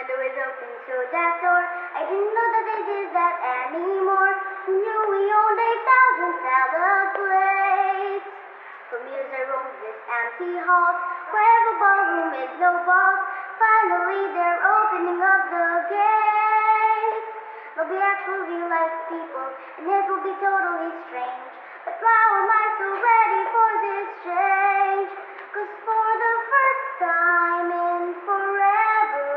when the doors open to that door. I didn't know that they did that anymore. Who knew we owned 8,000 salad plates? For years I roamed this empty halls, forever ballroom with no balls. Finally they're opening up the gates. They'll be actual real life people, and it will be totally strange. But why am I so ready for this change? 'Cause for the first time in forever,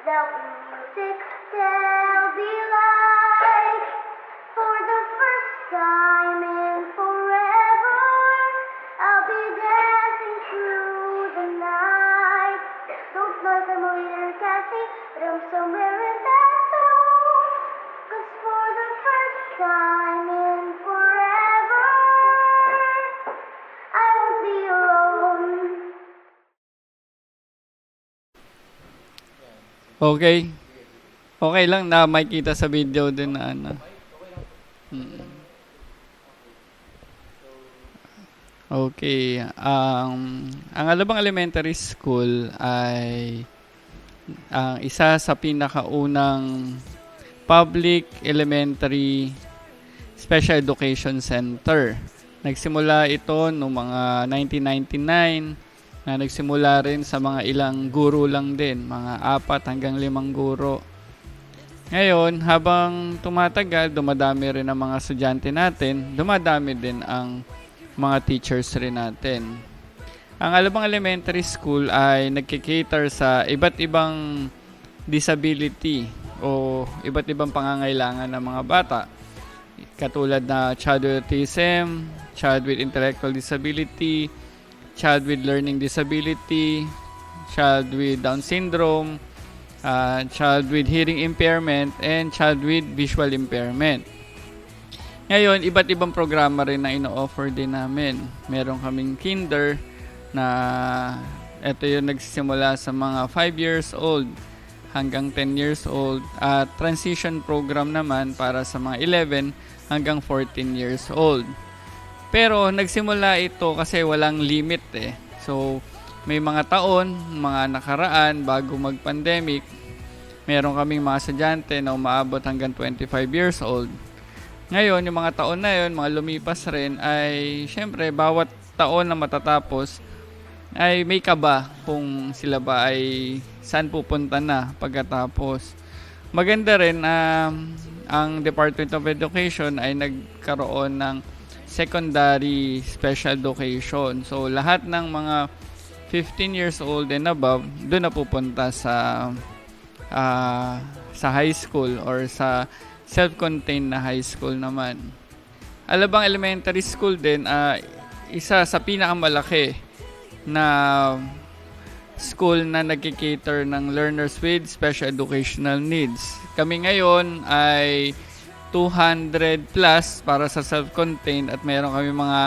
there'll be music, there'll be light. For the first time in forever, I'll be dancing through the night. Don't know if I'm a leader, Cassie, but I'm somewhere in that zone. 'Cause for the first time in forever, I won't be alone. Okay. Okay lang na makikita sa video din na ano. Okay. Ang Alabang Elementary School ay ang isa sa pinakaunang public elementary special education center. Nagsimula ito noong mga 1999 na nagsimula rin sa mga ilang guro lang din, mga 4 hanggang 5 guro. Ngayon, habang tumatagal, dumadami rin ang mga estudyante natin, dumadami din ang mga teachers rin natin. Ang Alabang Elementary School ay nagkikater sa iba't ibang disability o iba't ibang pangangailangan ng mga bata. Katulad na child with autism, child with intellectual disability, child with learning disability, child with Down syndrome, child with hearing impairment, and child with visual impairment. Ngayon, iba't ibang programa rin na ino-offer din namin. Meron kaming kinder na ito yung nagsisimula sa mga 5 years old hanggang 10 years old. At transition program naman para sa mga 11 hanggang 14 years old. Pero nagsimula ito kasi walang limit eh. So, may mga taon, mga nakaraan bago mag-pandemic, meron kaming mga estudyante na umaabot hanggang 25 years old. Ngayon, yung mga taon na yun, mga lumipas rin, ay syempre, bawat taon na matatapos, ay may kaba kung sila ba ay saan pupunta na pagkatapos. Maganda rin na ang Department of Education ay nagkaroon ng secondary special education. So, lahat ng mga 15 years old and above, doon na pupunta sa high school or sa self-contained na high school naman. Alabang Elementary School din, isa sa pinakamalaki na school na nagkikater ng learners with special educational needs. Kami ngayon ay 200 plus para sa self-contained at meron kami mga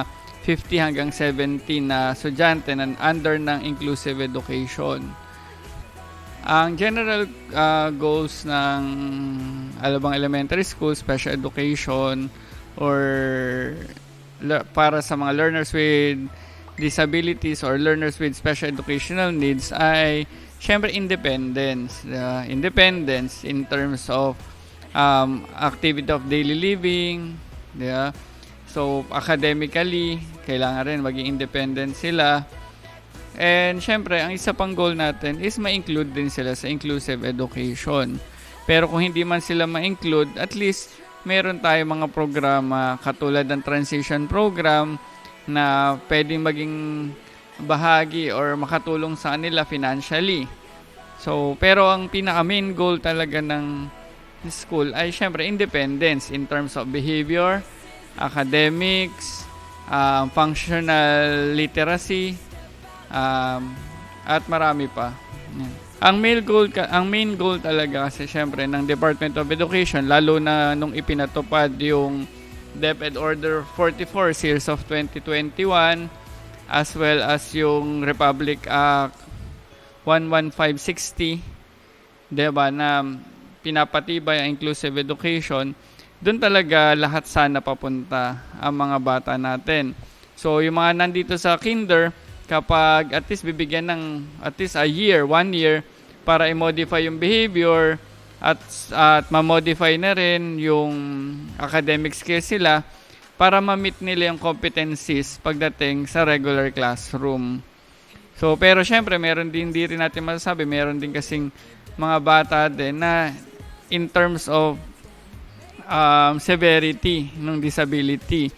50 hanggang 70 na estudyante na under ng inclusive education. Ang general goals ng Alabang Elementary School, special education, or para sa mga learners with disabilities or learners with special educational needs ay syempre independence. Independence in terms of activity of daily living. Yeah. So, academically, kailangan rin maging independent sila. And syempre, ang isa pang goal natin is ma-include din sila sa inclusive education. Pero kung hindi man sila ma-include, at least meron tayo mga programa katulad ng transition program na pwedeng maging bahagi or makatulong sa kanila financially. So, pero ang pinaka main goal talaga ng school ay syempre independence in terms of behavior, academics, functional literacy, at marami pa. Ang main goal talaga kasi syempre ng Department of Education, lalo na nung ipinatupad yung DepEd Order 44 Series of 2021 as well as yung Republic Act 11560, diba, na pinapatibay ang inclusive education. Doon talaga lahat sana papunta ang mga bata natin. So, yung mga nandito sa kinder, kapag at least bibigyan ng at least 1 year para i-modify yung behavior at ma-modify na rin yung academic skills sila para ma-meet nila yung competencies pagdating sa regular classroom. So, pero syempre, meron din, di rin natin masasabi, meron din kasing mga bata din na in terms of severity ng disability.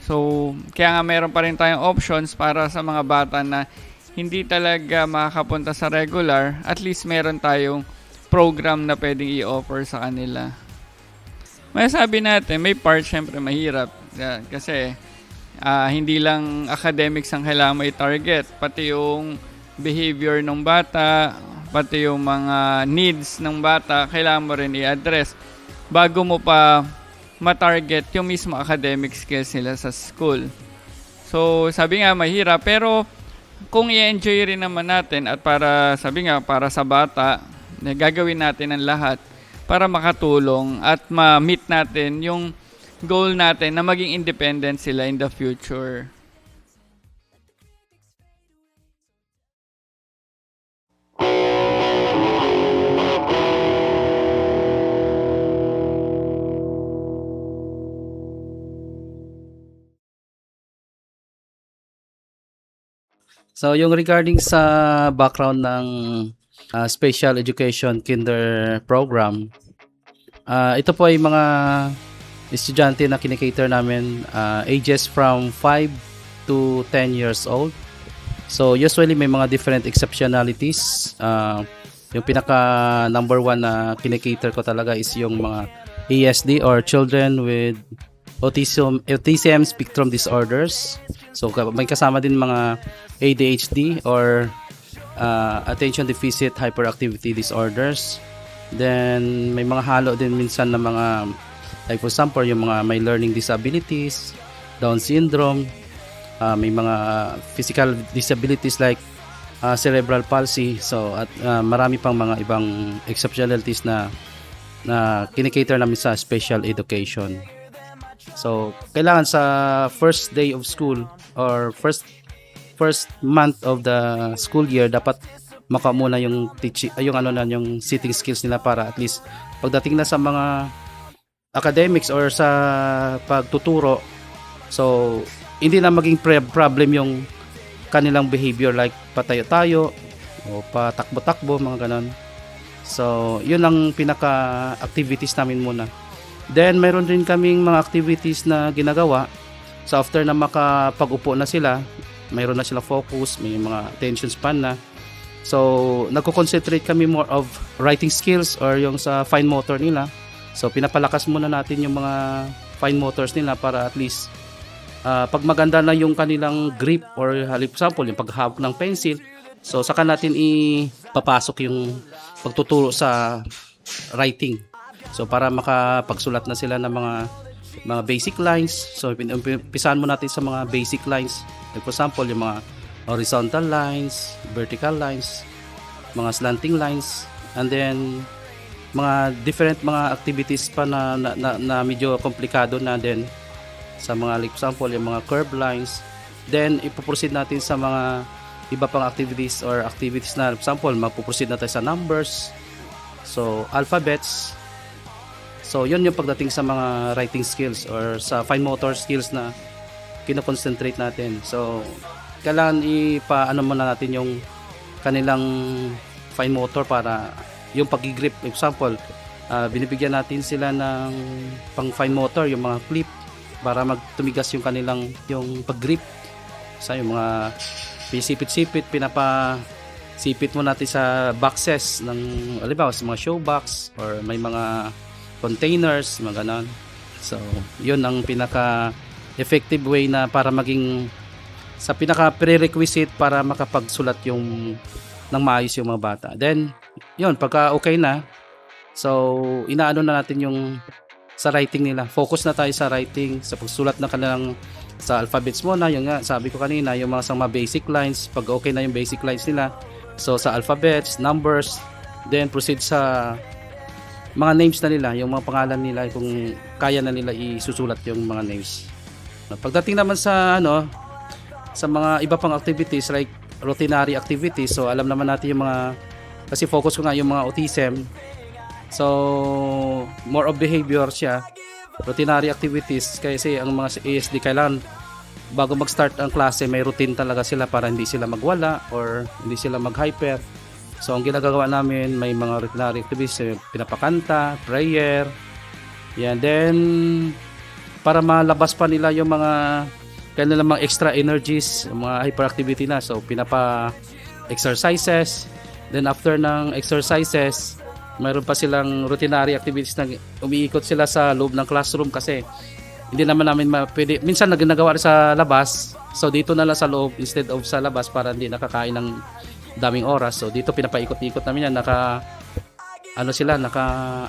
So, kaya nga meron pa rin tayong options para sa mga bata na hindi talaga makakapunta sa regular, at least meron tayong program na pwedeng i-offer sa kanila. May sabi natin, may part syempre mahirap kasi hindi lang academics ang kailangan mo i-target, pati yung behavior ng bata, pati yung mga needs ng bata, kailangan mo rin i-address bago mo pa ma-target yung mismo academic skills nila sa school. So, sabi nga mahirap, pero kung i-enjoy rin naman natin at para, sabi nga, para sa bata, gagawin natin ang lahat para makatulong at ma-meet natin yung goal natin na maging independent sila in the future. So, yung regarding sa background ng special education kinder program, ito po ay mga estudyante na kinikater namin ages from 5 to 10 years old. So, usually may mga different exceptionalities. Yung pinaka number one na kinikater ko talaga is yung mga ASD or children with autism spectrum disorders. So, may kasama din mga ADHD or attention deficit hyperactivity disorders. Then, may mga halo din minsan na mga, like for example, yung mga may learning disabilities, Down syndrome, may mga physical disabilities like cerebral palsy. So, at marami pang mga ibang exceptionalities na kinikater namin sa special education. So, kailangan sa first day of school or first month of the school year, dapat makamuna yung yung sitting skills nila para at least pagdating na sa mga academics or sa pagtuturo, so hindi na maging problem yung kanilang behavior like patayo-tayo o patakbo-takbo, mga ganon. So, yun ang pinaka-activities namin muna. Then, mayroon din kaming mga activities na ginagawa. So, after na makapag-upo na sila, mayroon na sila focus, may mga attention span na. So, nagko-concentrate kami more of writing skills or yung sa fine motor nila. So, pinapalakas muna natin yung mga fine motors nila para at least pag maganda na yung kanilang grip or example, yung paghawak ng pencil, so saka natin ipapasok yung pagtuturo sa writing. So, para makapagsulat na sila ng mga basic lines. So, pisahan mo natin sa mga basic lines. Like for example, yung mga horizontal lines, vertical lines, mga slanting lines, and then mga different mga activities pa na medyo komplikado na din sa mga, like example, yung mga curved lines. Then, ipoproceed natin sa mga iba pang activities or activities na, for example, magpo-proceed na tayo sa numbers, so alphabets. So, yun yung pagdating sa mga writing skills or sa fine motor skills na kino-concentrate natin. So, kailangan ipaano muna natin yung kanilang fine motor para yung pag-grip. Example, binibigyan natin sila ng pang fine motor, yung mga clip para magtumigas yung kanilang yung pag-grip. So, yung mga pisipit-sipit, pinapasipit mo natin sa boxes ng, halimbawa, sa mga show box or may mga containers, mga ganon. So, yun ang pinaka-effective way na para maging sa pinaka-prerequisite para makapagsulat yung ng maayos yung mga bata. Then, yun, pagka okay na, so, inaano na natin yung sa writing nila. Focus na tayo sa writing, sa pagsulat na kanilang sa alphabets mo na, yung nga, sabi ko kanina, yung mga basic lines, pag okay na yung basic lines nila, so sa alphabets, numbers, then proceed sa mga names na nila, yung mga pangalan nila, kung kaya na nila isusulat yung mga names. Pagdating naman sa sa mga iba pang activities like routinary activities, so alam naman natin yung mga Kasi focus ko nga yung mga autism. So, more of behavior siya. Routinary activities kasi ang mga ASD kailangan bago mag-start ang klase may routine talaga sila para hindi sila magwala or hindi sila mag-hyper. So, ang ginagawa namin may mga routinary activities, pinapakanta, prayer. Yan. Then, para malabas pa nila yung mga kanilang mga extra energies, mga hyperactivity na. So, pinapa-exercises. Then, after ng exercises, mayroon pa silang routinary activities na umiikot sila sa loob ng classroom kasi hindi naman namin pwede. Minsan ginagawa rin sa labas. So, dito na lang sa loob instead of sa labas para hindi nakakain ng daming oras. So, dito pinapaikot-ikot namin yan. Naka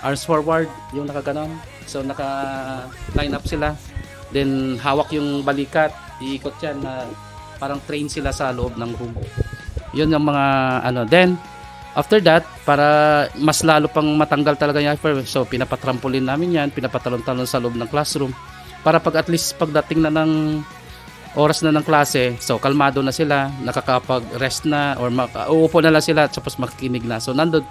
arms forward, yung nakaganon. So, naka line up sila. Then, hawak yung balikat. Iikot yan na parang train sila sa loob ng room. Yun yung mga Then, after that, para mas lalo pang matanggal talaga yung hyper, so pinapatrampolin namin yan, pinapatalon-talon sa loob ng classroom. Para at least pagdating na ng oras na ng klase, so kalmado na sila, nakakapag-rest na, or uupo na lang sila, tapos makikinig na. So nandun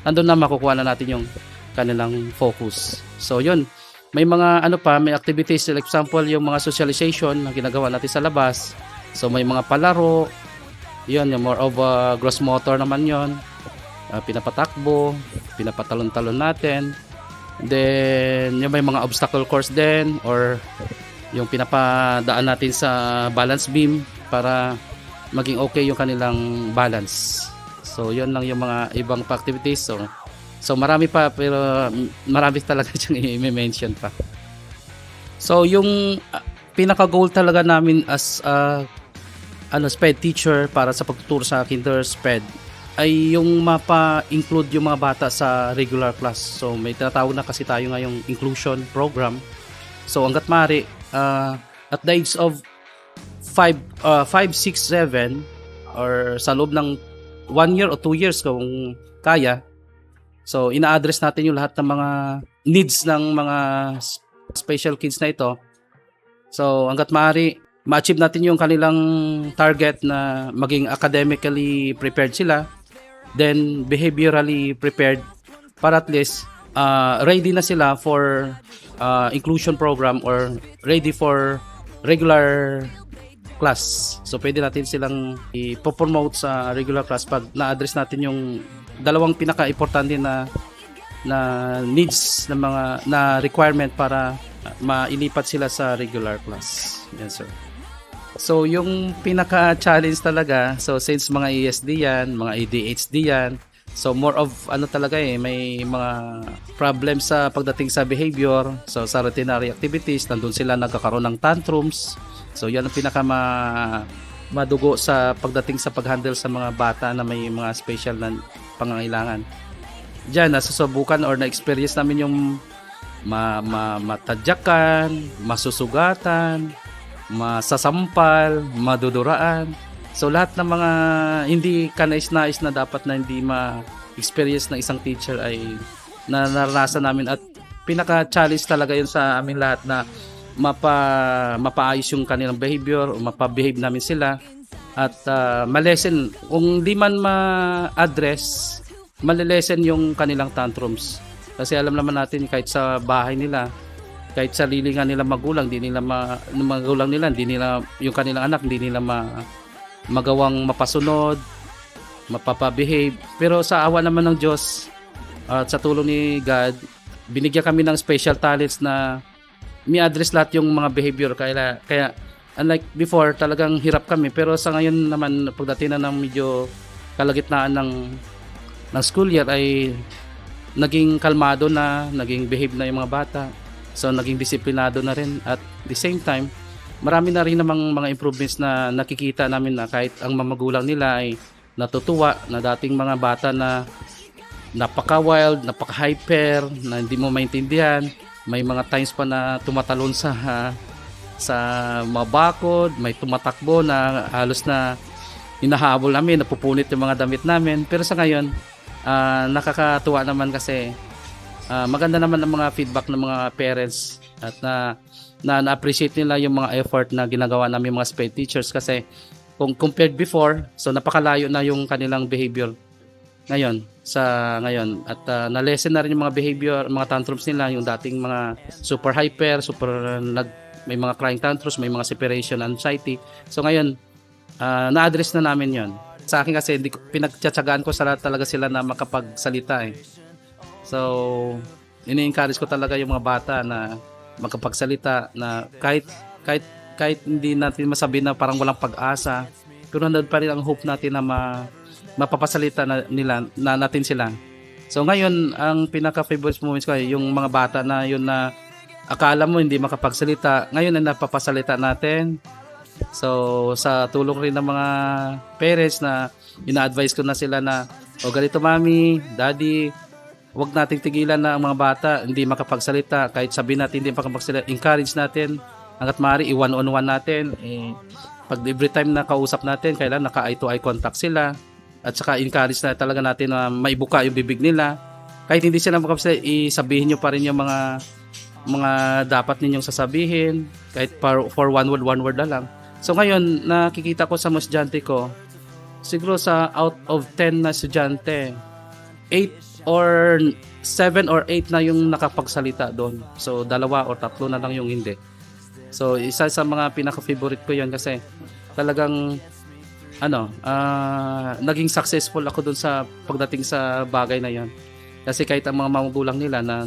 na makukuha na natin yung kanilang focus. So yun, may mga may activities, like example, yung mga socialization na ginagawa natin sa labas. So may mga palaro, yun, yung more of gross motor naman yun. Pinapatakbo, pinapatalon-talon natin. Then, yung may mga obstacle course din or yung pinapadaan natin sa balance beam para maging okay yung kanilang balance. So, yun lang yung mga ibang activities. So marami pa pero marami talaga siyang i-mention pa. So, yung pinaka-goal talaga namin as SPED teacher para sa pagtuturo sa kinder SPED ay yung mapa-include yung mga bata sa regular class. So may tinatawag na kasi tayo ngayong inclusion program. So hangga't maaari at the age of 5, 6, 7 or sa loob ng 1 year o 2 years kung kaya. So ina-address natin yung lahat ng mga needs ng mga special kids na ito. So hangga't maaari ma-achieve natin yung kanilang target na maging academically prepared sila, then behaviorally prepared para at least ready na sila for inclusion program or ready for regular class. So pwede natin silang i-promote sa regular class pag na-address natin yung dalawang pinaka-importante na needs ng mga na requirement para mailipat sila sa regular class. Yes, sir. So, yung pinaka-challenge talaga, so since mga ESD yan, mga ADHD yan, so more of talaga may mga problems sa pagdating sa behavior, so sa routinary activities, nandun sila nagkakaroon ng tantrums. So, yan ang madugo sa pagdating sa pag-handle sa mga bata na may mga special na pangangailangan. Diyan, nasusubukan or na-experience namin yung matadyakan, masusugatan, masasampal, maduduraan. So lahat ng mga hindi kanais-nais na dapat na hindi ma-experience ng isang teacher ay naranasan namin at pinaka-challenge talaga yun sa amin lahat na mapaayos yung kanilang behavior o mapabehave namin sila at malesen kung di man ma-address malilesen yung kanilang tantrums kasi alam naman natin kahit sa bahay nila kahit sa lilingan nila magulang, hindi nila yung kanilang anak, hindi nila magawang mapasunod, mapapabehave. Pero sa awa naman ng Diyos at sa tulong ni God, binigyan kami ng special talents na mi-address lahat yung mga behavior. Kaya unlike before, talagang hirap kami. Pero sa ngayon naman, pagdating na ng medyo kalagitnaan ng school year ay naging kalmado na, naging behave na yung mga bata. So naging disiplinado na rin at the same time marami na rin namang mga improvements na nakikita namin na kahit ang mga magulang nila ay natutuwa na dating mga bata na napaka-wild, napaka-hyper na hindi mo maintindihan, may mga times pa na tumatalon sa mga bakod, may tumatakbo na halos na hinahabol namin, napupunit yung mga damit namin. Pero sa ngayon nakakatuwa naman kasi maganda naman ang mga feedback ng mga parents at na-appreciate nila yung mga effort na ginagawa namin mga SPED teachers kasi kung compared before, so napakalayo na yung kanilang behavior. ngayon at na-lessen na rin yung mga behavior, mga tantrums nila, yung dating mga super hyper, may mga crying tantrums, may mga separation anxiety. So ngayon, na-address na namin yon. Sa akin kasi pinagtsatsagaan ko talaga sila na makapagsalita eh. So ini-encourage ko talaga yung mga bata na makapagsalita, na kahit hindi natin masabi na parang walang pag-asa, pero nandun pa rin ang hope natin na mapapasalita natin sila. So ngayon, ang pinaka-favorite moments ko ay yung mga bata na yun na akala mo hindi makapagsalita, ngayon ay napapasalita natin. So sa tulong rin ng mga parents na ina-advise ko na sila na, ganito mami, daddy, wag nating tigilan na ang mga bata hindi makapagsalita. Kahit sabihin natin hindi makapagsalita, encourage natin hangga't maaari, i-one-on-one natin. Pag every time na kausap natin, kailan naka-eye to eye contact sila. At saka encourage na talaga natin na maibuka yung bibig nila. Kahit hindi sila makapagsalita, isabihin nyo pa rin yung mga dapat ninyong sasabihin. Kahit for one word na lang. So ngayon, nakikita ko sa mga estudyante ko, siguro sa out of 10 na estudyante, 8 or 7 or 8 na yung nakapagsalita doon. So 2 or 3 na lang yung hindi. So isa sa mga pinaka-favorite ko 'yon kasi talagang naging successful ako doon sa pagdating sa bagay na 'yon. Kasi kahit ang mga magulang nila na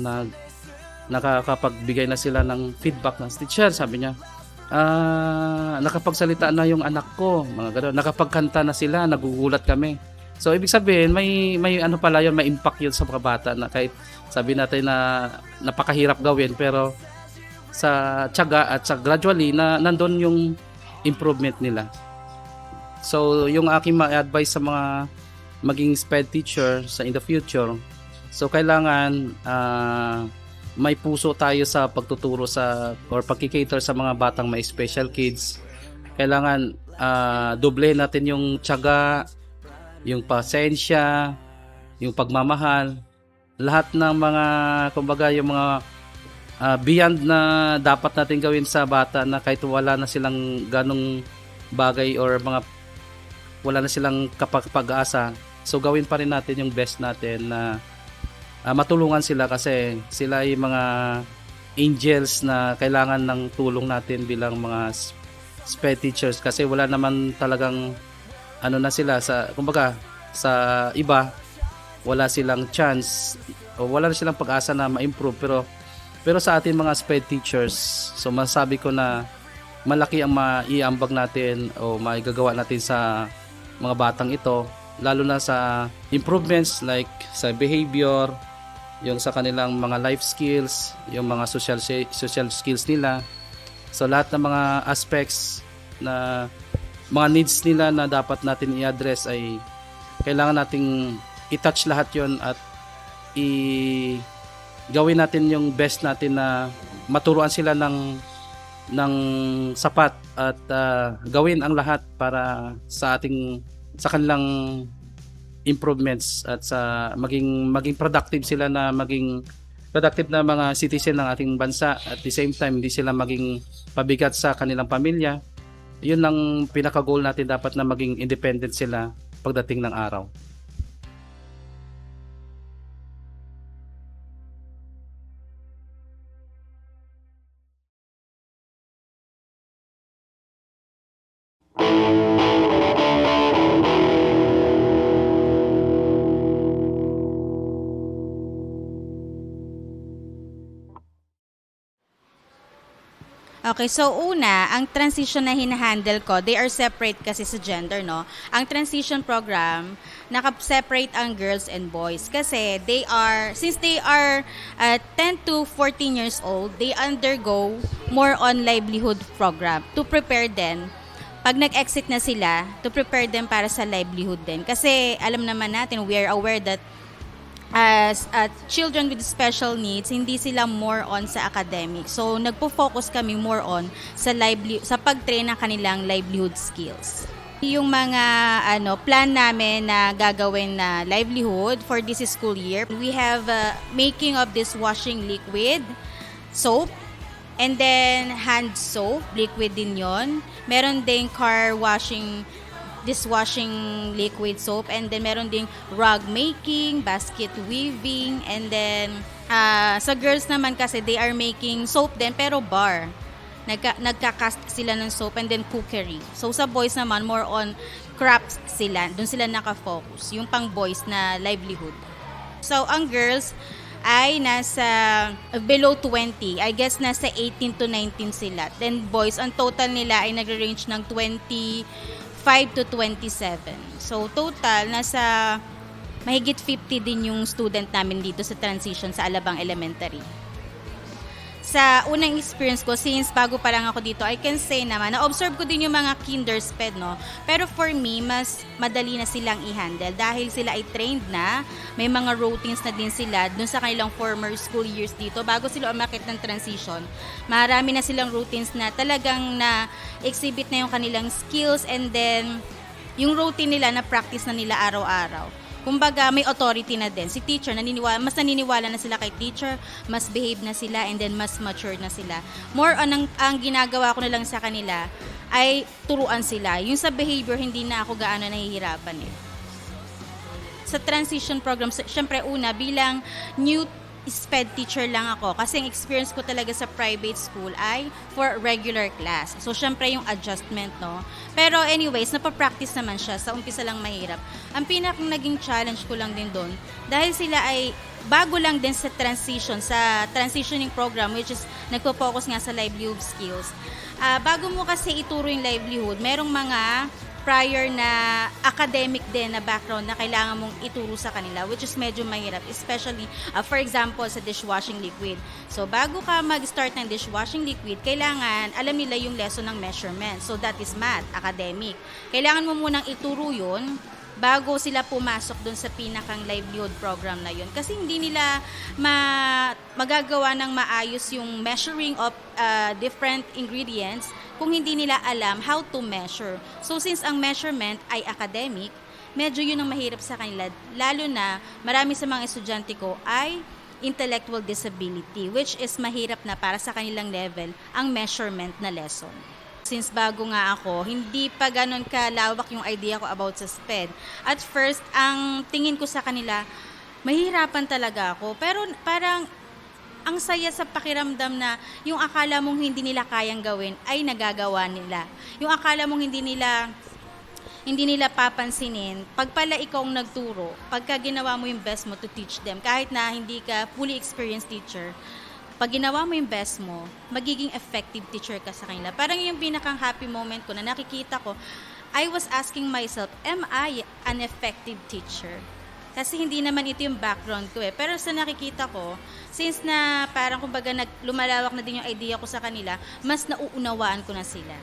nakakapagbigay na sila ng feedback ng teacher, sabi niya, nakapagsalita na yung anak ko, mga gano'n. Nakapagkanta na sila, nagugulat kami. So ibig sabihin may pala yun, may impact yun sa mga bata na kahit sabi natin na napakahirap gawin, pero sa tiyaga at sa gradually na nandun yung improvement nila. So yung aking ma-advise sa mga maging SPED teacher in the future, so kailangan may puso tayo sa pagtuturo or pagkikater sa mga batang may special kids. Kailangan doblehin natin yung tiyaga, yung pasensya, yung pagmamahal, lahat ng mga, kumbaga, yung mga beyond na dapat natin gawin sa bata na kahit wala na silang ganong bagay or wala na silang pag-asa. So gawin pa rin natin yung best natin na matulungan sila kasi sila ay mga angels na kailangan ng tulong natin bilang mga SPED teachers kasi wala naman talagang na sila kumbaga sa iba wala silang chance o wala na silang pag-asa na ma-improve, pero sa atin mga SPED teachers, so masabi ko na malaki ang maiambag natin o maigagawa natin sa mga batang ito, lalo na sa improvements like sa behavior, yung sa kanilang mga life skills, yung mga social skills nila. So lahat ng mga aspects na mga needs nila na dapat natin i-address ay kailangan nating i-touch lahat yon at gawin natin yung best natin na maturuan sila ng sapat at gawin ang lahat para sa kanilang improvements at sa maging productive sila, na maging productive na mga citizen ng ating bansa, at the same time hindi sila maging pabigat sa kanilang pamilya. Yun ang pinaka-goal natin, dapat na maging independent sila pagdating ng araw. Okay, so una, ang transition na hinahandle ko, they are separate kasi sa gender, no? Ang transition program, naka-separate ang girls and boys kasi since they are 10 to 14 years old, they undergo more on livelihood program to prepare them. Pag nag-exit na sila, to prepare them para sa livelihood din. Kasi alam naman natin, we are aware that as children with special needs, hindi sila more on sa academic. So, nagpo-focus kami more on sa pag-train ng kanilang livelihood skills. Yung mga plan namin na gagawin na livelihood for this school year, we have making of this washing liquid, soap, and then hand soap, liquid din yon. Meron ding car washing dishwashing liquid soap, and then meron ding rug making, basket weaving, and then sa girls naman kasi they are making soap din pero bar. Nagka-cast sila ng soap and then cookery. So sa boys naman more on crafts sila, doon sila nakafocus, yung pang boys na livelihood. So ang girls ay nasa below 20. I guess nasa 18 to 19 sila. Then boys, ang total nila ay nagre-range ng 25 to 27. So total, nasa mahigit 50 din yung student namin dito sa transition sa Alabang Elementary. Sa unang experience ko, since bago pa lang ako dito, I can say naman, na-observe ko din yung mga kinder sped, no? Pero for me, mas madali na silang i-handle dahil sila ay trained na, may mga routines na din sila dun sa kanilang former school years dito. Bago sila umakit ng transition, marami na silang routines na talagang na-exhibit na yung kanilang skills, and then yung routine nila na practice na nila araw-araw. Kumbaga, may authority na din. Si teacher, mas naniniwala na sila kay teacher, mas behave na sila, and then mas mature na sila. More on, ang ginagawa ko na lang sa kanila ay turuan sila. Yung sa behavior, hindi na ako gaano nahihirapan eh. Sa transition program, syempre una, bilang new SPED teacher lang ako kasi ang experience ko talaga sa private school ay for regular class. So, syempre yung adjustment, no? Pero anyways, napapractice naman siya. Sa umpisa lang mahirap. Ang pinakang naging challenge ko lang din doon, dahil sila ay bago lang din sa transitioning program, which is nagpo-focus nga sa livelihood skills. Bago mo kasi ituro yung livelihood, merong mga prior na academic din na background na kailangan mong ituro sa kanila, which is medyo mahirap, especially for example sa dishwashing liquid. So bago ka mag-start ng dishwashing liquid, kailangan alam nila yung lesson ng measurement. So that is math, academic. Kailangan mo munang ituro yun bago sila pumasok dun sa pinakang livelihood program na yun. Kasi hindi nila magagawa ng maayos yung measuring of different ingredients kung hindi nila alam how to measure. So since ang measurement ay academic, medyo yun ang mahirap sa kanila. Lalo na marami sa mga estudyante ko ay intellectual disability, which is mahirap na para sa kanilang level ang measurement na lesson. Since bago nga ako, hindi pa ganun kalawak yung idea ko about sa SPED. At first, ang tingin ko sa kanila, mahirapan talaga ako. Pero parang ang saya sa pakiramdam na yung akala mong hindi nila kayang gawin ay nagagawa nila. Yung akala mong hindi nila papansinin, pag pala ikaw ang nagturo, pagka ginawa mo yung best mo to teach them, kahit na hindi ka fully experienced teacher, pag ginawa mo yung best mo, magiging effective teacher ka sa kanila. Parang yung pinakang happy moment ko na nakikita ko, I was asking myself, am I an effective teacher? Kasi hindi naman ito yung background ko eh. Pero sa nakikita ko, since na parang kumbaga lumalawak na din yung idea ko sa kanila, mas nauunawaan ko na sila.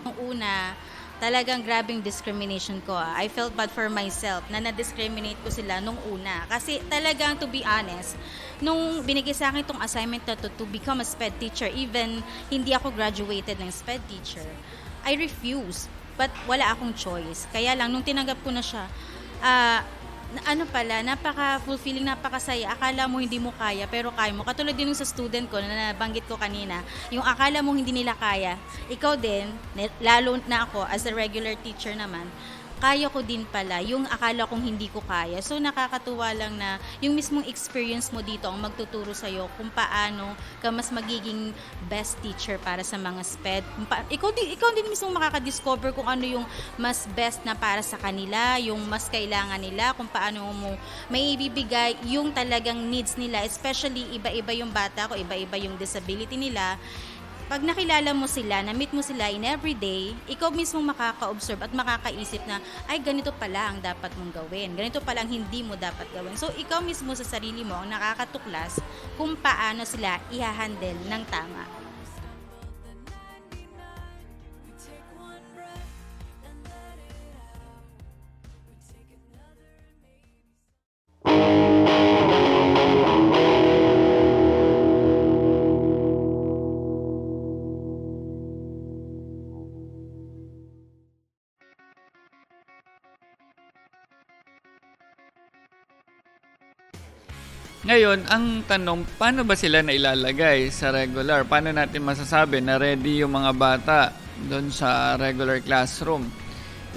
Nung una, talagang grabing discrimination ko. I felt bad for myself na na-discriminate ko sila nung una. Kasi talagang, to be honest, nung binigay sa akin itong assignment na to become a SPED teacher, even hindi ako graduated ng SPED teacher, I refused. But wala akong choice. Kaya lang, nung tinanggap ko na siya, napaka-fulfilling, napakasaya. Akala mo hindi mo kaya, pero kaya mo. Katulad din sa student ko na nabanggit ko kanina, yung akala mo hindi nila kaya, ikaw din, lalo na ako as a regular teacher naman, kaya ko din pala yung akala kong hindi ko kaya. So nakakatuwa lang na yung mismong experience mo dito ang magtuturo sa'yo kung paano ka mas magiging best teacher para sa mga SPED. Ikaw din mismo makakadiscover kung ano yung mas best na para sa kanila, yung mas kailangan nila, kung paano mo may ibibigay yung talagang needs nila. Especially iba-iba yung bata ko, iba-iba yung disability nila. Pag nakilala mo sila, na-meet mo sila in everyday, ikaw mismo makaka-observe at makakaisip na, ay, ganito pala ang dapat mong gawin. Ganito pala ang hindi mo dapat gawin. So, ikaw mismo sa sarili mo ang nakakatuklas kung paano sila i-handle ng tama. Ngayon, ang tanong, paano ba sila nailalagay sa regular? Paano natin masasabi na ready yung mga bata doon sa regular classroom?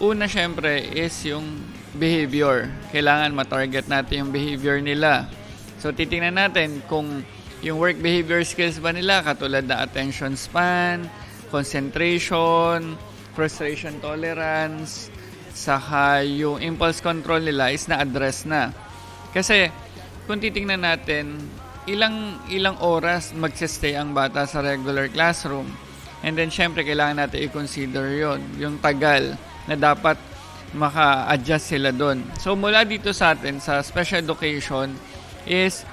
Una syempre is yung behavior. Kailangan ma-target natin yung behavior nila. So titingnan natin kung yung work behavior skills ba nila katulad na attention span, concentration, frustration tolerance, saka yung impulse control nila is na-address na. Kasi kung titingnan natin ilang oras magsistay ang bata sa regular classroom. And then syempre kailangan natin i-consider yon yung tagal na dapat maka-adjust sila doon. So mula dito sa atin sa special education is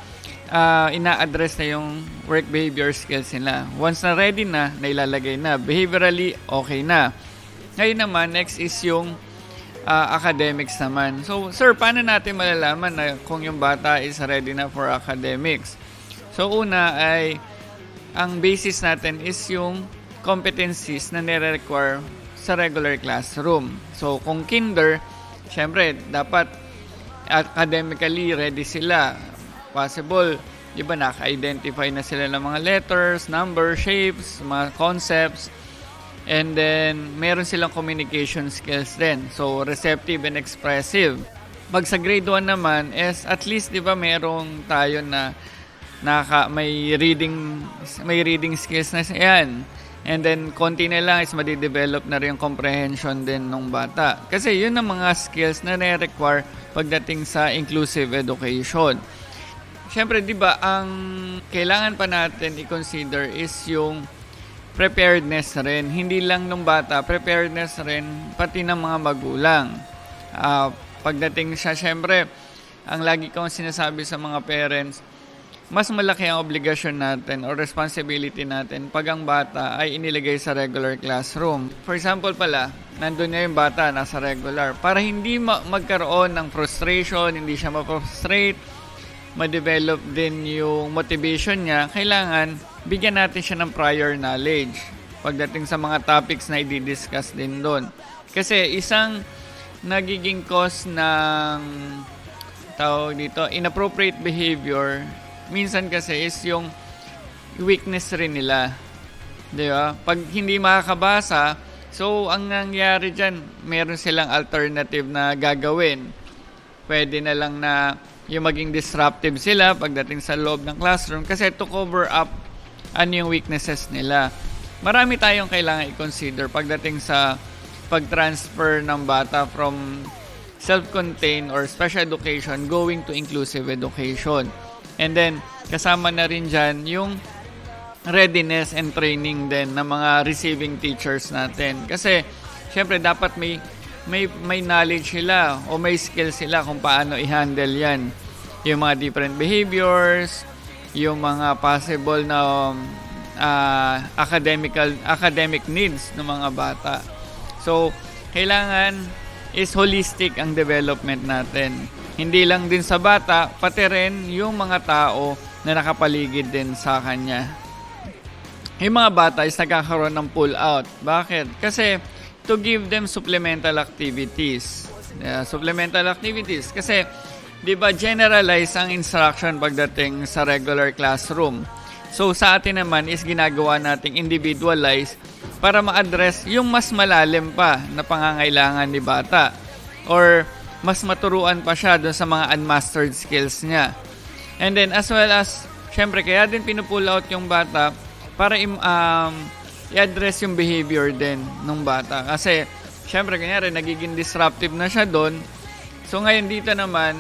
ina-address na yung work behavior skills nila. Once na ready na, nailalagay na. Behaviorally, okay na. Ngayon naman, next is yung academics naman. So, sir, paano natin malalaman na kung yung bata is ready na for academics? So, una ay, ang basis natin is yung competencies na nire-require sa regular classroom. So, kung kinder, syempre, dapat academically ready sila. Possible, di ba, naka-identify na sila ng mga letters, number, shapes, mga concepts, and then, meron silang communication skills din. So, receptive and expressive. Pag sa grade 1 naman, is at least, di ba, merong tayo na may reading skills na yan. And then, konti na lang is madidevelop na rin yung comprehension din ng bata. Kasi yun ang mga skills na nare-require pagdating sa inclusive education. Siyempre, di ba, ang kailangan pa natin i-consider is yung preparedness rin. Hindi lang ng bata, preparedness rin pati ng mga magulang. Pagdating siya, siyempre, ang lagi kong sinasabi sa mga parents, mas malaki ang obligasyon natin o responsibility natin pag ang bata ay inilagay sa regular classroom. For example pala, nandun na yung bata, nasa regular. Para hindi magkaroon ng frustration, hindi siya ma-frustrate, ma-develop din yung motivation niya, kailangan bigyan natin siya ng prior knowledge pagdating sa mga topics na i-discuss din doon. Kasi isang nagiging cause ng inappropriate behavior, minsan kasi is yung weakness rin nila. Di ba? Pag hindi makakabasa, so ang nangyari dyan, meron silang alternative na gagawin. Pwede na lang na yung maging disruptive sila pagdating sa loob ng classroom kasi to cover up ano yung weaknesses nila. Marami tayong kailangan i-consider pagdating sa pag-transfer ng bata from self-contained or special education going to inclusive education. And then, kasama na rin dyan yung readiness and training din ng mga receiving teachers natin. Kasi, syempre, dapat may knowledge sila o may skills sila kung paano i-handle yan. Yung mga different behaviors, yung mga possible na academic needs ng mga bata. So, kailangan is holistic ang development natin. Hindi lang din sa bata, pati rin yung mga tao na nakapaligid din sa kanya. Yung mga bata is nagkakaroon ng pull out. Bakit? Kasi to give them supplemental activities. Kasi, di ba, generalize ang instruction pagdating sa regular classroom. So, sa atin naman is ginagawa nating individualize para ma-address yung mas malalim pa na pangangailangan ni bata. Or mas maturuan pa siya doon sa mga unmastered skills niya. And then, as well as, syempre, kaya din pinupull out yung bata para i-address yung behavior din ng bata. Kasi, syempre, kanyari, nagiging disruptive na siya doon. So, ngayon dito naman,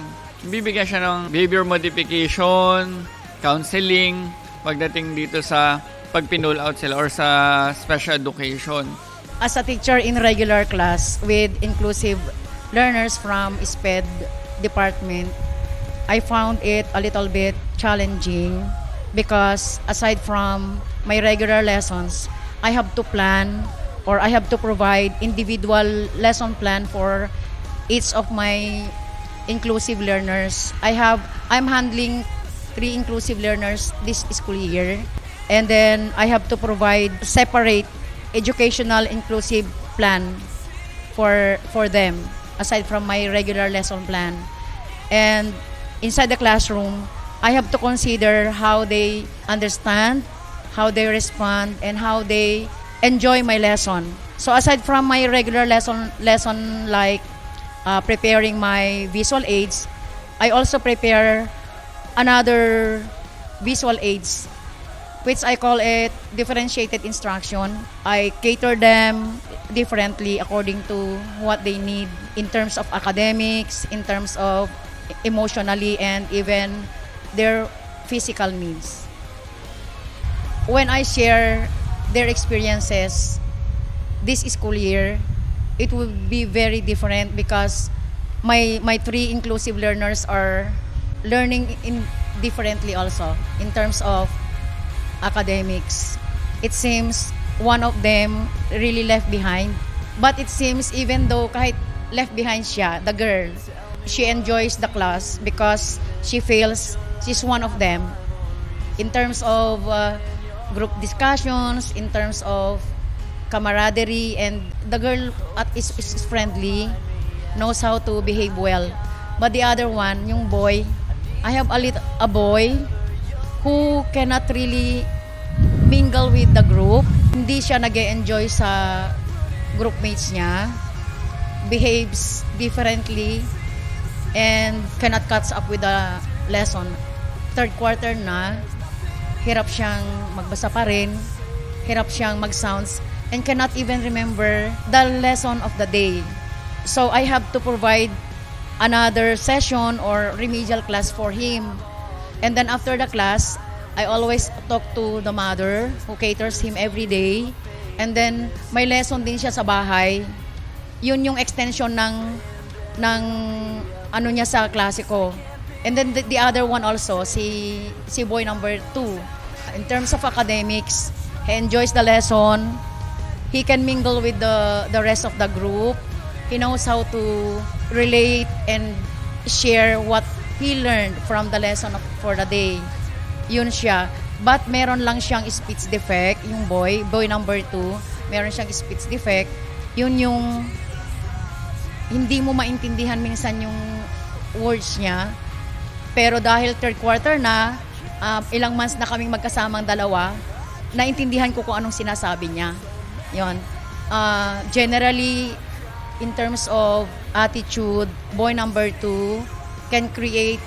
bibigyan siya ng behavior modification, counseling, pagdating dito sa pag pinull out sila or sa special education. As a teacher in regular class with inclusive learners from SPED department, I found it a little bit challenging because aside from my regular lessons, I have to plan or I have to provide individual lesson plan for each of my inclusive learners. I'm handling 3 inclusive learners this school year, and then I have to provide separate educational inclusive plan for them aside from my regular lesson plan. And inside the classroom, I have to consider how they understand, how they respond, and how they enjoy my lesson. So aside from my regular lesson like preparing my visual aids, I also prepare another visual aids, which I call it differentiated instruction. I cater them differently according to what they need in terms of academics, in terms of emotionally, and even their physical needs. When I share their experiences this school year, it will be very different because my three inclusive learners are learning in differently also in terms of academics. It seems one of them really left behind, but it seems even though kahit left behind siya, the girl, she enjoys the class because she feels she's one of them in terms of group discussions, in terms of camaraderie, and the girl is friendly, knows how to behave well. But the other one, yung boy, I have a boy who cannot really mingle with the group. Hindi siya nag-enjoy sa group mates niya, behaves differently, and cannot catch up with the lesson. Third quarter na, hirap siyang magbasa pa rin, hirap siyang mag-sounds, and cannot even remember the lesson of the day. So I have to provide another session or remedial class for him. And then after the class, I always talk to the mother who caters him every day. And then may lesson din siya sa bahay. Yun yung extension ng ano niya sa klase ko. And then the other one also, si boy number 2. In terms of academics, he enjoys the lesson. He can mingle with the rest of the group. He knows how to relate and share what he learned from the lesson for the day. Yun siya. But meron lang siyang speech defect, yung boy number 2, meron siyang speech defect. Yun yung hindi mo maintindihan minsan yung words niya. Pero dahil third quarter na, ilang months na kaming magkasamang dalawa, naintindihan ko kung anong sinasabi niya. Yun. Generally, in terms of attitude, boy number 2 can create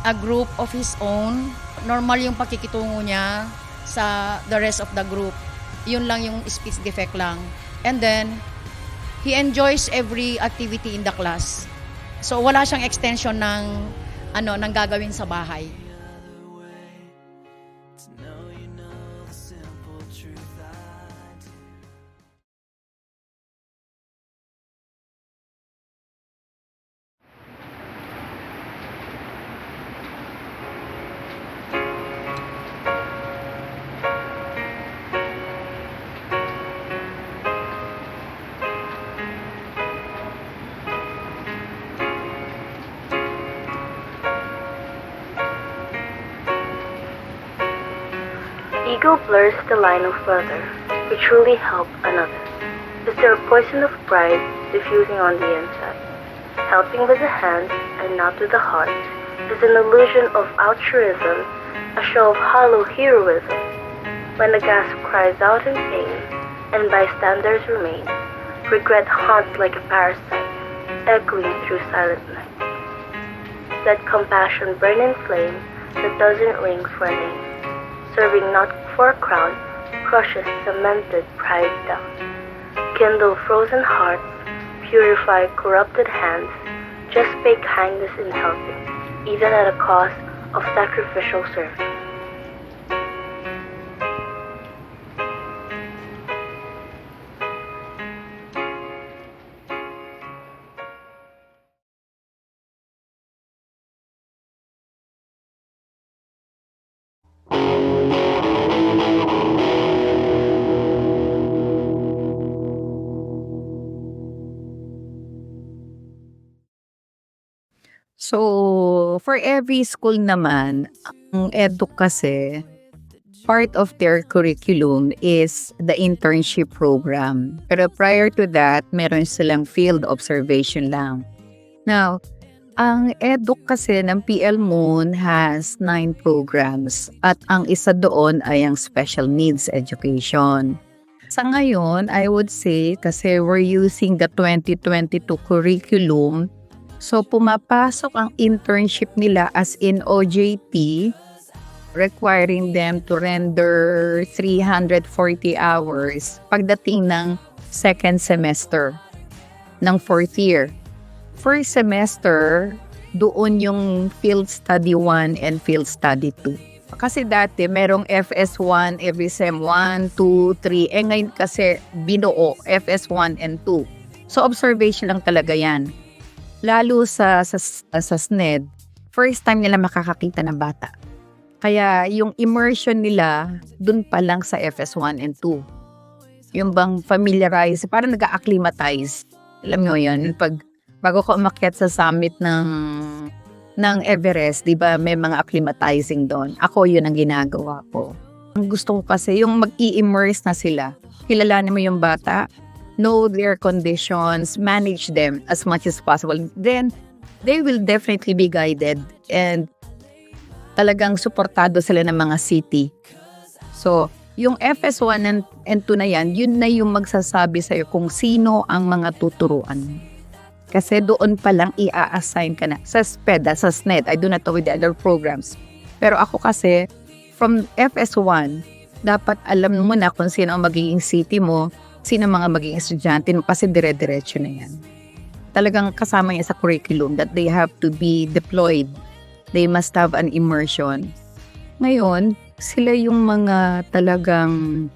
a group of his own. Normal yung pakikitungo niya sa the rest of the group. Yun lang yung speech defect lang. And then, he enjoys every activity in the class. So, wala siyang extension ng gagawin sa bahay. Ego blurs the line of whether we truly help another. Is there a poison of pride diffusing on the inside? Helping with the hands and not with the heart is an illusion of altruism, a show of hollow heroism. When a gasp cries out in pain and bystanders remain, regret haunts like a parasite, echoing through silent night. Let compassion burn in flame that doesn't ring for a name. Serving not for a crown, crushes cemented pride down. Kindle frozen hearts, purify corrupted hands, just pay kindness in helping, even at a cost of sacrificial service. So, for every school naman, ang EDUC kasi, part of their curriculum is the internship program. Pero prior to that, meron silang field observation lang. Now, ang EDUC kasi ng PL Moon has 9 programs at ang isa doon ay ang special needs education. Sa ngayon, I would say, kasi we're using the 2022 curriculum, so pumapasok ang internship nila as in OJT, requiring them to render 340 hours pagdating ng second semester ng fourth year. First semester, doon yung Field Study 1 and Field Study 2. Kasi dati, merong FS1 every SEM 1, 2, 3. Ngayon kasi binuo, FS1 and 2. So, observation lang talaga yan. Lalo sa SNED, first time nila makakakita ng bata. Kaya yung immersion nila, dun pa lang sa FS1 and 2. Yung bang familiarize, parang nag-acclimatize. Alam mo yun, bago ko umakyat sa summit ng Everest, di ba, may mga acclimatizing doon. Ako, yun ang ginagawa ko. Ang gusto ko kasi, yung mag-i-immerse na sila. Kilalanin mo yung bata, know their conditions, manage them as much as possible. Then, they will definitely be guided and talagang suportado sila ng mga city. So, yung FS1 and 2 na yan, yun na yung magsasabi sa'yo kung sino ang mga tuturuan. Kasi doon pa lang i-assign ka na sa SPED, sa SNED. I do not know with the other programs. Pero ako kasi, from FS1, dapat alam mo na kung sino ang magiging city mo, sino mga magiging estudyante mo, kasi dire-diretso na yan. Talagang kasama niya sa curriculum that they have to be deployed. They must have an immersion. Ngayon, sila yung mga talagang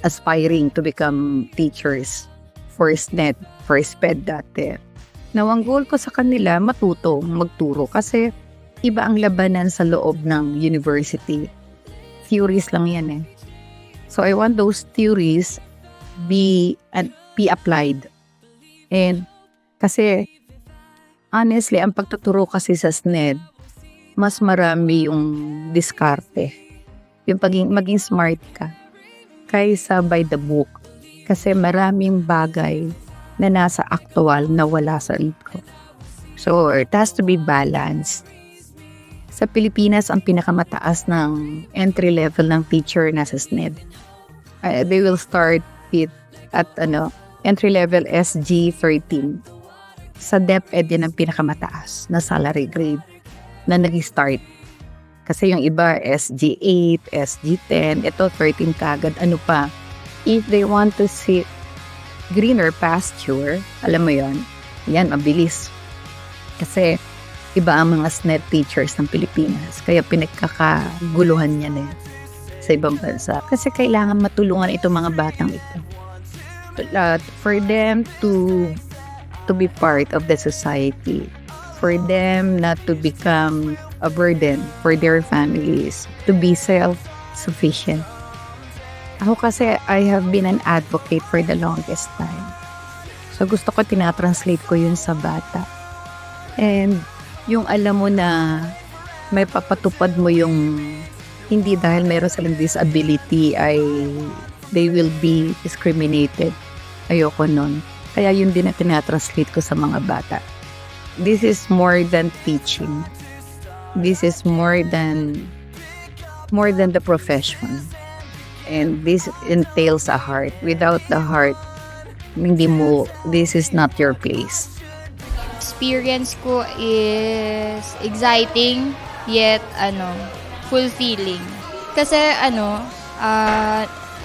aspiring to become teachers for SNED, for SPED dati. Now, ang goal ko sa kanila, magturo. Kasi iba ang labanan sa loob ng university. Theories lang yan eh. So, I want those theories be applied. And kasi, honestly, ang pagtuturo kasi sa SNED, mas marami yung diskarte. Yung maging smart ka. Kaysa by the book. Kasi maraming bagay na nasa actual na wala sa libro. So, it has to be balanced. Sa Pilipinas, ang pinakamataas ng entry level ng teacher nasa SNED. They will start it at entry level SG 13. Sa DepEd, yan ang pinakamataas na salary grade na nag-start. Kasi yung iba, SG 8, SG 10, ito 13 kagad. Ano pa? If they want to see greener pasture, alam mo yon, yan, mabilis. Kasi iba ang mga SNED teachers ng Pilipinas. Kaya pinagkakaguluhan yan sa ibang bansa. Kasi kailangan matulungan itong mga batang ito. For them to be part of the society. For them not to become a burden for their families. To be self-sufficient. Ako kasi, I have been an advocate for the longest time. So, gusto ko tinatranslate ko yun sa bata. And, yung alam mo na may papatupad mo yung hindi dahil meron silang disability ay they will be discriminated. Ayoko nun. Kaya yun din na tinatranslate ko sa mga bata. This is more than teaching. This is more than the profession. And this entails a heart. Without the heart, this is not your place. Experience ko is exciting yet fulfilling. Kasi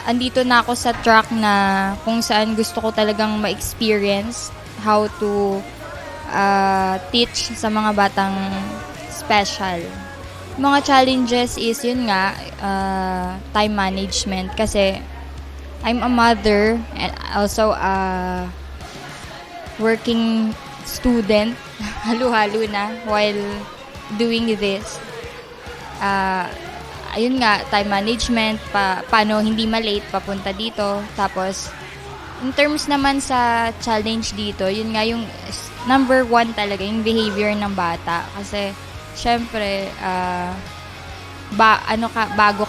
andito na ako sa track na kung saan gusto ko talagang ma-experience how to teach sa mga batang special. Mga challenges is yun nga, time management kasi I'm a mother and also a working student, halo-halo na while doing this. Ayun nga, time management, paano hindi ma-late papunta dito. Tapos, in terms naman sa challenge dito, yun nga yung number 1 talaga, yung behavior ng bata. Kasi, syempre, bago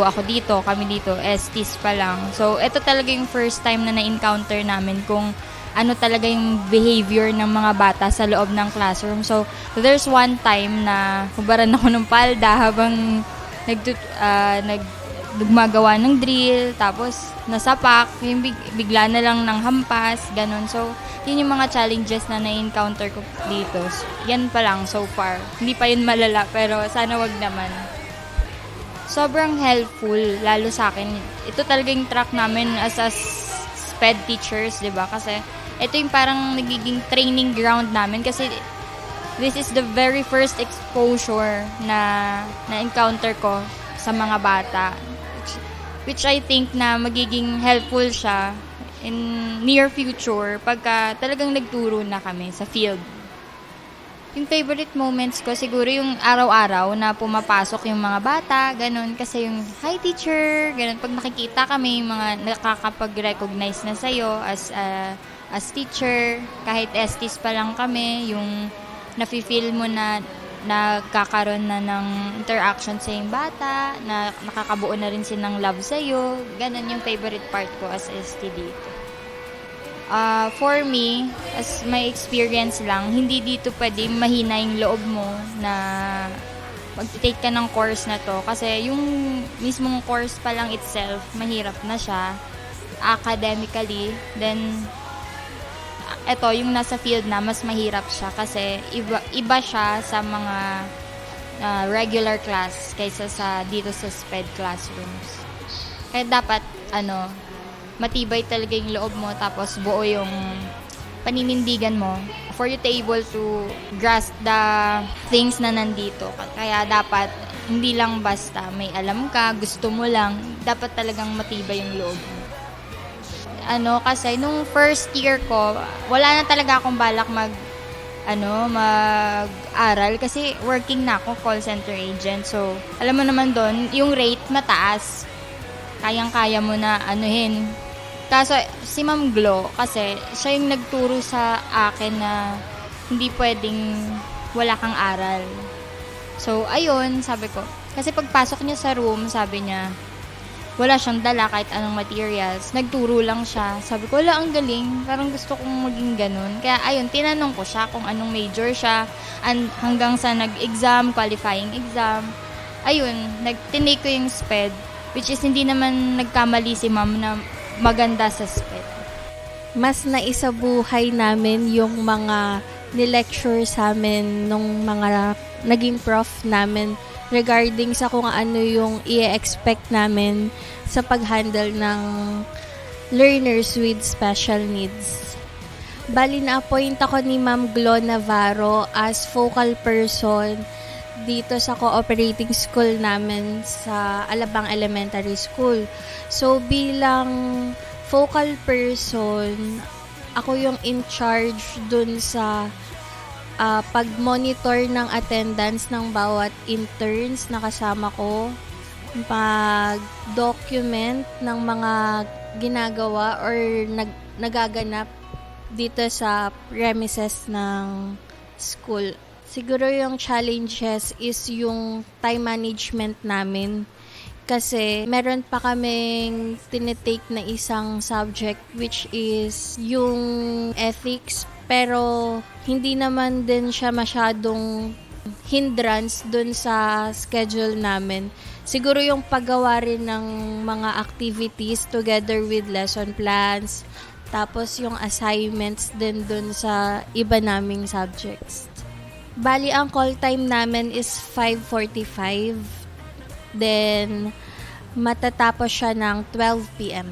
ako dito, kami dito, STs pa lang. So, ito talaga yung first time na na-encounter namin kung ano talaga yung behavior ng mga bata sa loob ng classroom. So, there's one time na hubaran ako ng palda habang gumagawa ng drill, tapos nasapak, yung bigla na lang ng hampas, ganun. So, yun yung mga challenges na na-encounter ko dito. Yan pa lang so far. Hindi pa yun malala, pero sana wag naman. Sobrang helpful, lalo sa akin. Ito talaga yung track namin as SPED teachers, di ba? Kasi ito yung parang nagiging training ground namin kasi this is the very first exposure na encounter ko sa mga bata. Which I think na magiging helpful siya in near future pagka talagang nagturo na kami sa field. Yung favorite moments ko, siguro yung araw-araw na pumapasok yung mga bata, ganun. Kasi yung, hi teacher, ganun. Pag nakikita kami, yung mga nakakapag-recognize na sa'yo as teacher, kahit STs pa lang kami, yung nafe-feel mo na nagkakaroon na ng interaction sa yung bata, na nakakabuo na rin silang love sa'yo. Ganun yung favorite part ko as ST dito. For me, as my experience lang, hindi dito pwede mahina yung loob mo na mag-take ka ng course na to. Kasi yung mismong course pa lang itself, mahirap na siya academically. Then, eto, yung nasa field na, mas mahirap siya kasi iba siya sa mga regular class kaysa sa dito sa SPED classrooms. Kaya dapat, matibay talaga yung loob mo tapos buo yung paninindigan mo for you to able to grasp the things na nandito. Kaya dapat hindi lang basta may alam ka, gusto mo lang, dapat talagang matibay yung loob mo. Kasi nung first year ko, wala na talaga akong balak mag-aral kasi working na ako, call center agent. So, alam mo naman doon, yung rate mataas. Kayang-kaya mo na anuhin. Kaso si Ma'am Glo, kasi siya yung nagturo sa akin na hindi pwedeng wala kang aral. So, ayun, sabi ko. Kasi pagpasok niya sa room, sabi niya, wala siyang dala kahit anong materials. Nagturo lang siya. Sabi ko, wala, ang galing. Parang gusto kong maging ganun. Kaya ayun, tinanong ko siya kung anong major siya. Hanggang sa nag-exam, qualifying exam. Ayun, tinake ko yung SPED. Which is hindi naman nagkamali si Ma'am na maganda sa SPED. Mas naisabuhay namin yung mga ni-lecture sa amin nung mga naging prof namin regarding sa kung ano yung i-expect namin sa pag-handle ng learners with special needs. Bali, na-appoint ako ni Ma'am Glo Navarro as focal person dito sa cooperating school namin sa Alabang Elementary School. So, bilang focal person, ako yung in charge dun sa pag-monitor ng attendance ng bawat interns na kasama ko, pag-document ng mga ginagawa or nagaganap dito sa premises ng school. Siguro yung challenges is yung time management namin. Kasi meron pa kaming tinitake na isang subject which is yung ethics. Pero hindi naman din siya masyadong hindrance dun sa schedule namin. Siguro yung paggawa rin ng mga activities together with lesson plans. Tapos yung assignments din dun sa iba naming subjects. Bali, ang call time namin is 5:45. Then, matatapos siya ng 12 p.m.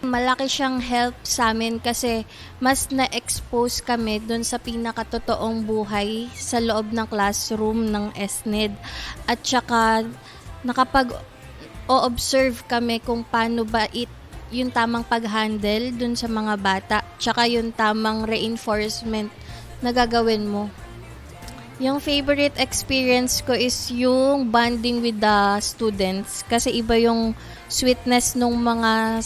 Malaki siyang help sa amin kasi mas na-expose kami dun sa pinakatotoong buhay sa loob ng classroom ng SNED. At saka, nakapag-o-observe kami kung paano ba yung tamang pag-handle dun sa mga bata. Tsaka yung tamang reinforcement na gagawin mo. Yung favorite experience ko is yung bonding with the students kasi iba yung sweetness ng mga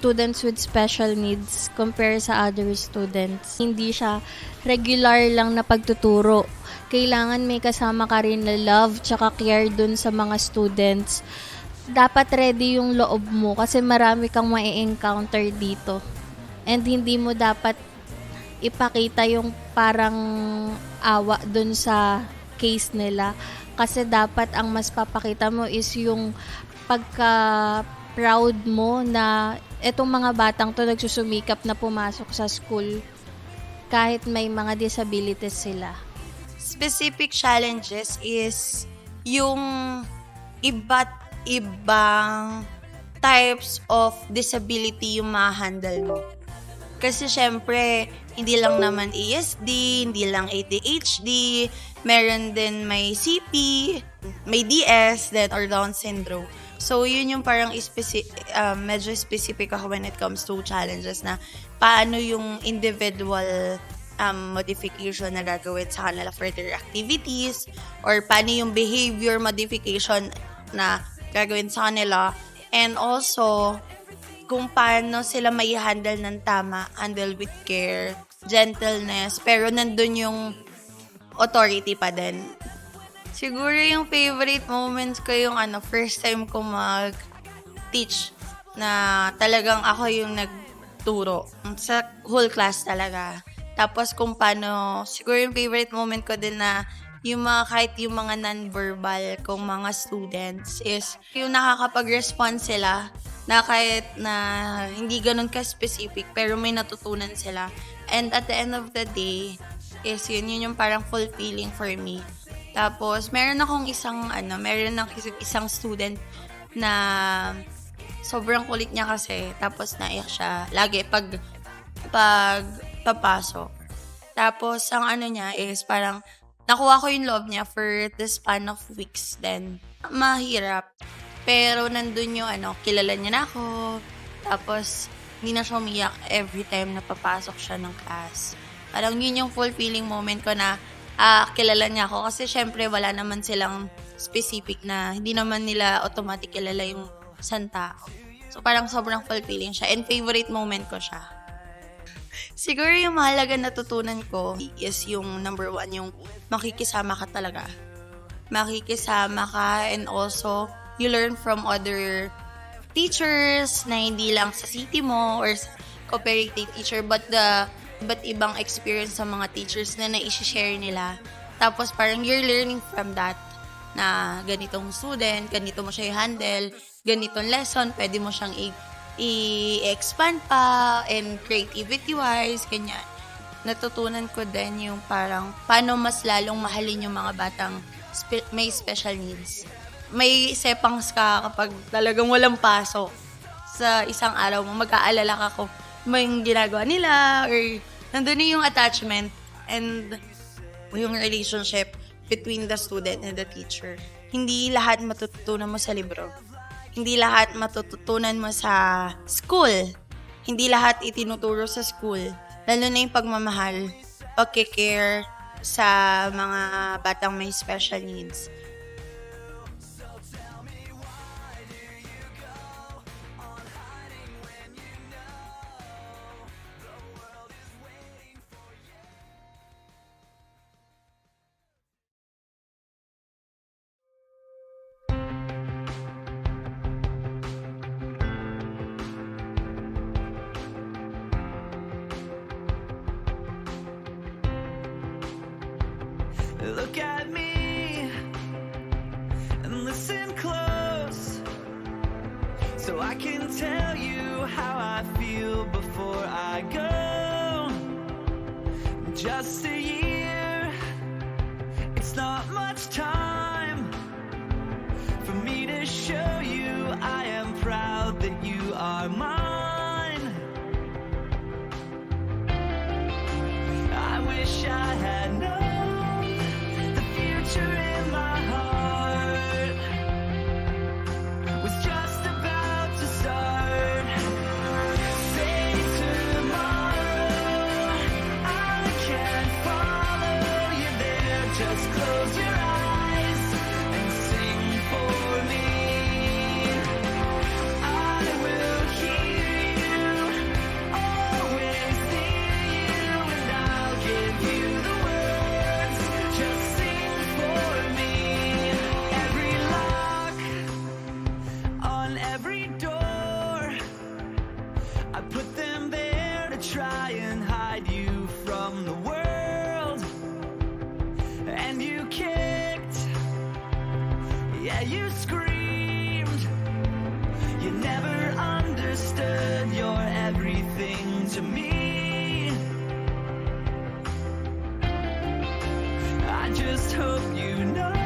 students with special needs compare sa other students. Hindi siya regular lang na pagtuturo. Kailangan may kasama ka rin na love tsaka care dun sa mga students. Dapat ready yung loob mo kasi marami kang ma-encounter dito. And hindi mo dapat ipakita yung parang awa dun sa case nila. Kasi dapat ang mas papakita mo is yung pagka-proud mo na etong mga batang to nagsusumikap na pumasok sa school kahit may mga disabilities sila. Specific challenges is yung iba't ibang types of disability yung ma-handle mo. Kasi syempre, hindi lang naman ASD, hindi lang ADHD, meron din may CP, may DS, then or Down syndrome. So, yun yung parang medyo specific ako when it comes to challenges na paano yung individual modification na gagawin sa kanila for their activities or paano yung behavior modification na gagawin sa kanila and also kung paano sila may handle ng tama, handle with care, gentleness, pero nandun yung authority pa din. Siguro yung favorite moments ko yung first time ko mag-teach na talagang ako yung nagturo sa whole class talaga. Tapos kung paano, siguro yung favorite moment ko din na yung kahit yung mga non-verbal kong mga students is yung nakakapag-respond sila na kahit na hindi ganun ka-specific pero may natutunan sila. And at the end of the day, is yun yung parang fulfilling for me. Tapos, meron akong isang student na sobrang kulit niya kasi. Tapos, naiyak siya lagi pag papasok. Tapos, ang niya is parang nakuha ko yung love niya for the span of weeks. Then, mahirap. Pero, nandun yung kilala niya na ako. Tapos, hindi na siya umiyak every time na papasok siya ng class. Parang yun yung fulfilling moment ko na kilala niya ako. Kasi syempre wala naman silang specific na hindi naman nila automatic kilala yung isang tao. So parang sobrang fulfilling siya and favorite moment ko siya. Siguro yung mahalaga natutunan ko is yung number 1, yung makikisama ka talaga. Makikisama ka and also you learn from other teachers na hindi lang sa city mo or sa cooperative teacher but ibang experience sa mga teachers na na-share nila. Tapos parang you're learning from that na ganitong student, ganito mo siya i-handle, ganitong lesson, pwede mo siyang i-expand pa and creativity-wise, ganyan. Natutunan ko din yung parang paano mas lalong mahalin yung mga batang may special needs. May sepangs ka kapag talagang walang pasok sa isang araw mo, mag-aalala ka kung may ginagawa nila or nandun yung attachment and yung relationship between the student and the teacher. Hindi lahat matututunan mo sa libro. Hindi lahat matututunan mo sa school. Hindi lahat itinuturo sa school. Lalo na yung pagmamahal, pagkikare sa mga batang may special needs. Look at me and listen close so I can tell you how I feel before I go. Just a year, it's not much time for me to show you I am proud that you are mine. I wish I had known in my heart was just about to start. Say tomorrow I can't follow you there. Just close your eyes and sing for me. I will hear you, always near you, and I'll give you the words. Just sing for me. Every lock on every door, I put them there to try and hide you from the world. And you kicked, yeah, you screamed, just hope you know